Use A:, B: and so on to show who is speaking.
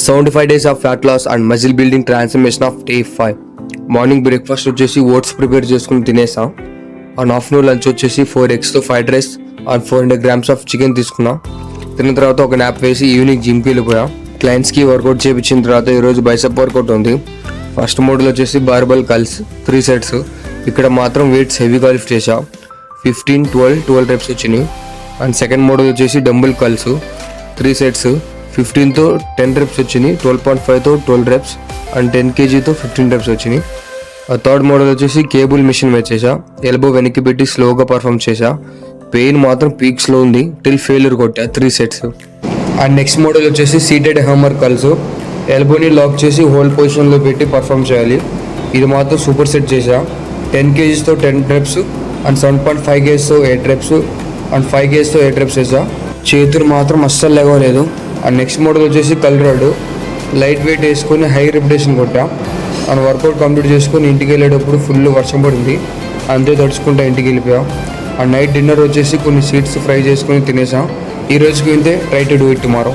A: 75 days of fat loss and muscle building transformation of day 5. Morning breakfast వచ్చేసి oats prepare చేసుకుని తినేసాం. And afternoon lunch వచ్చేసి 4 eggsతో fried rice and 400 grams of chicken తీసుకున్నాం. తిన్న తర్వాత ఒక నాప్ వేసి ఈవినింగ్ జిమ్కి వెళ్ళిపోయాం. క్లయింట్స్కి వర్కౌట్ చేయించిన తర్వాత ఈరోజు బైసెప్ వర్కౌట్ ఉంది. ఫస్ట్ మోడల్ వచ్చేసి బార్బల్ కల్స్ 3 sets. ఇక్కడ మాత్రం వెయిట్స్ హెవీగా లిఫ్ట్ చేసా. 15, 12 reps వచ్చినాయి. అండ్ సెకండ్ మోడల్ వచ్చేసి డంబుల్ కల్స్ 3 sets. 15తో 10 reps వచ్చినాయి. 12.5తో 12 reps అండ్ 10 kgతో 15 reps వచ్చినాయి. థర్డ్ మోడల్ వచ్చేసి కేబుల్ మిషన్ వచ్చేసా. ఎల్బో వెనక్కి పెట్టి స్లోగా పర్ఫామ్ చేసా. పెయిన్ మాత్రం పీక్స్లో ఉంది. టిల్ ఫెయిల్యూర్ కొట్టా 3 sets. అండ్ నెక్స్ట్ మోడల్ వచ్చేసి సీటెడ్ హ్యామర్ కల్స్. ఎల్బోని లాక్ చేసి హోల్డ్ పొజిషన్లో పెట్టి పర్ఫామ్ చేయాలి. ఇది మాత్రం సూపర్ సెట్ చేసా. 10 kgsతో 10 reps and 7.5 kgsతో 8 reps and 5 kgsతో 8 reps చేసా. చేతులు మాత్రం అస్సలు లేవలేదు. అండ్ నెక్స్ట్ మోడల్ వచ్చేసి కల్రాడు. లైట్ వెయిట్ వేసుకొని హై రిపిటేషన్ కొట్టా. అండ్ వర్కౌట్ కంప్లీట్ చేసుకొని ఇంటికి వెళ్ళేటప్పుడు ఫుల్ వర్షం పడింది. అంతే తడుచుకుంటా ఇంటికి వెళ్ళిపోయాం. అండ్ నైట్ డిన్నర్ వచ్చేసి కొన్ని సీడ్స్ ఫ్రై చేసుకొని తినేసాం. ఈ రోజుకి ఇంతే. Try to do it tomorrow.